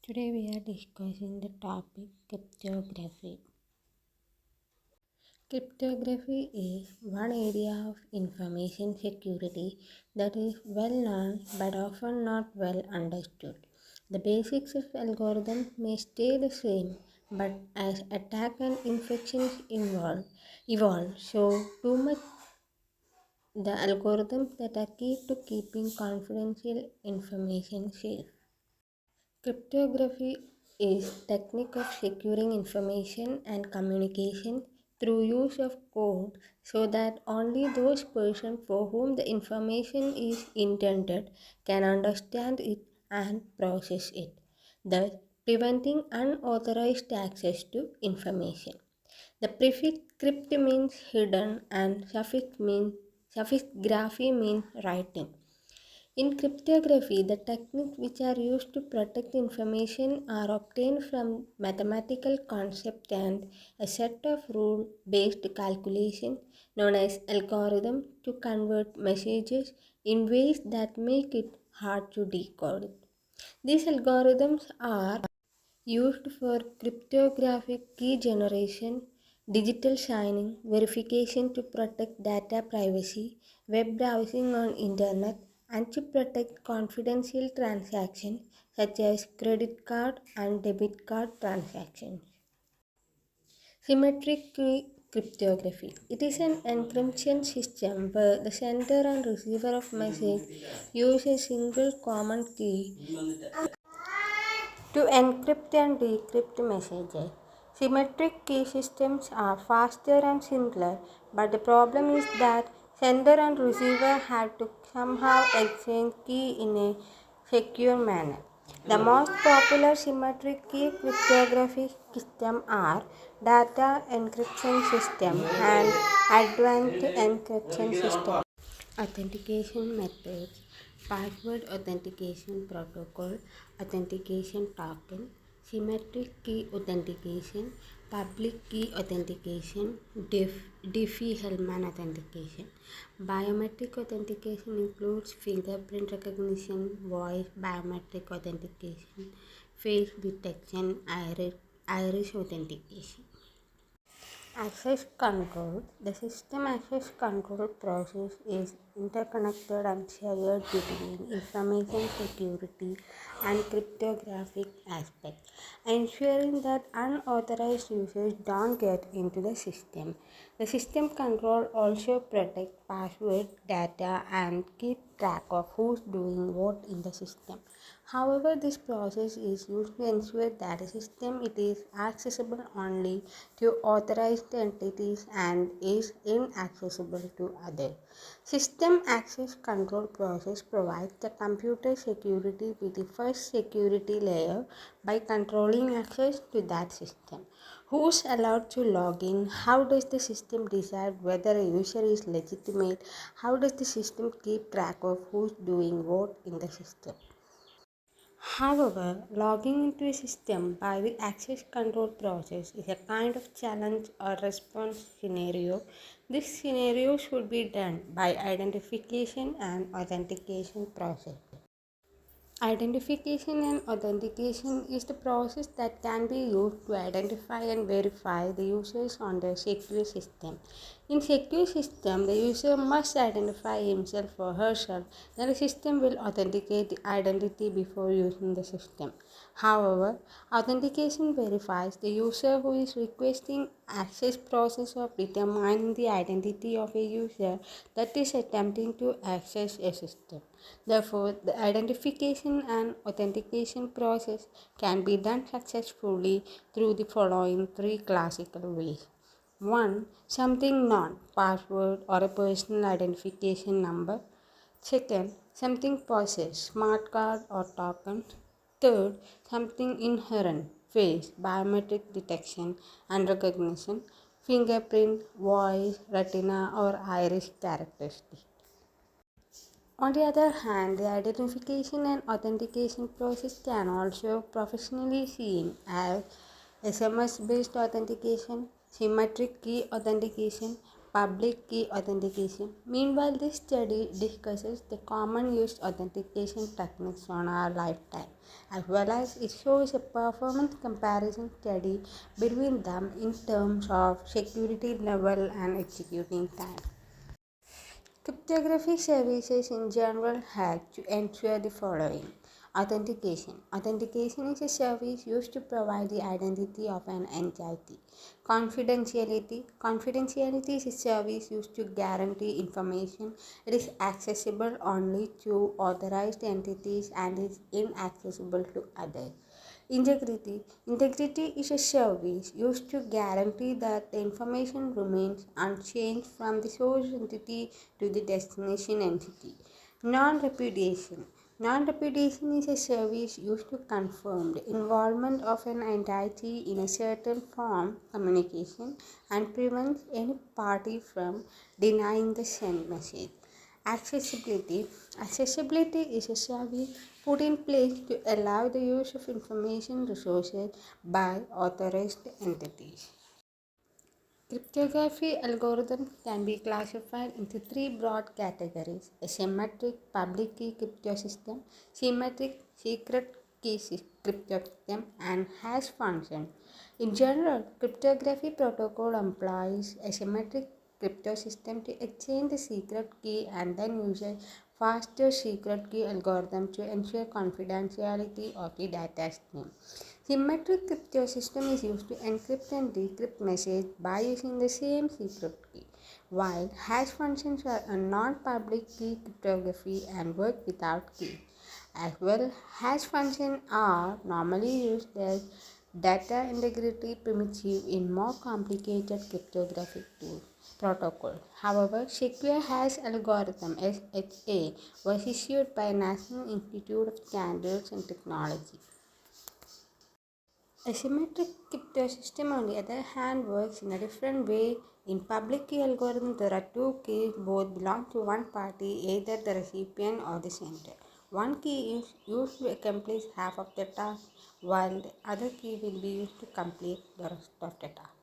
Today we are discussing the topic cryptography. Cryptography is one area of information security that is well known but often not well understood. The basics of algorithm may stay the same, but as attack and infections evolve, so too much the algorithms that are key to keeping confidential information safe. Cryptography is technique of securing information and communication through use of code so that only those persons for whom the information is intended can understand it and process it, thus preventing unauthorized access to information. The prefix crypt means hidden and suffix graphy means writing. In cryptography, the techniques which are used to protect information are obtained from mathematical concept and a set of rule-based calculation known as algorithm to convert messages in ways that make it hard to decode. These algorithms are used for cryptographic key generation, digital signing, verification to protect data privacy, web browsing on internet, and to protect confidential transactions such as credit card and debit card transactions. Symmetric key cryptography. It is an encryption system where the sender and receiver of message use a single common key to encrypt and decrypt messages. Symmetric key systems are faster and simpler, but the problem is that sender and receiver have to somehow exchange key in a secure manner. The most popular symmetric key cryptography systems are data encryption system and advanced encryption system. Authentication methods, password authentication protocol, authentication token, symmetric key authentication, public key authentication, Diffie-Hellman authentication. Biometric authentication includes fingerprint recognition, voice biometric authentication, face detection, iris authentication. Access control. The system access control process is interconnected and shared between information security and cryptographic aspects, ensuring that unauthorized users don't get into the system. The system control also protects password data and keep track of who's doing what in the system. However, this process is used to ensure that the system it is accessible only to authorized entities and is inaccessible to others. System access control process provides the computer security with the first security layer by controlling access to that system. Who's allowed to log in? How does the system decide whether a user is legitimate? How does the system keep track of who's doing what in the system? However, logging into a system by the access control process is a kind of challenge or response scenario. This scenario should be done by identification and authentication process. Identification and authentication is the process that can be used to identify and verify the users on the secure system. In secure system, the user must identify himself or herself, then the system will authenticate the identity before using the system. However, authentication verifies the user who is requesting access process of determining the identity of a user that is attempting to access a system. Therefore, the identification and authentication process can be done successfully through the following three classical ways. 1. Something known, password or a personal identification number. Second, something possessed, smart card or token. Third, something inherent, face, biometric detection and recognition, fingerprint, voice, retina or iris characteristic. On the other hand, the identification and authentication process can also professionally seen as SMS-based authentication, symmetric key authentication, public key authentication. Meanwhile, this study discusses the common used authentication techniques on our lifetime, as well as it shows a performance comparison study between them in terms of security level and executing time. Cryptography services in general have to ensure the following. Authentication. Authentication is a service used to provide the identity of an entity. Confidentiality. Confidentiality is a service used to guarantee information. It is accessible only to authorized entities and is inaccessible to others. Integrity. Integrity is a service used to guarantee that the information remains unchanged from the source entity to the destination entity. Non-repudiation. Non-repudiation is a service used to confirm the involvement of an entity in a certain form communication and prevents any party from denying the sent message. Accessibility. Accessibility is a service put in place to allow the use of information resources by authorized entities. Cryptography algorithms can be classified into three broad categories: a symmetric public key cryptosystem, symmetric secret key cryptosystem, and hash function. In general, cryptography protocol employs a symmetric cryptosystem to exchange the secret key and then uses faster secret key algorithm to ensure confidentiality of the data stream. Symmetric cryptosystem is used to encrypt and decrypt messages by using the same secret key, while hash functions are a non-public key cryptography and work without key. As well, hash functions are normally used as data integrity primitive in more complicated cryptographic tools. Protocol. However, secure hash algorithm SHA was issued by National Institute of Standards and Technology. A symmetric cryptosystem, on the other hand, works in a different way. In public key algorithm, there are two keys, both belong to one party, either the recipient or the sender. One key is used to accomplish half of the task, while the other key will be used to complete the rest of the task.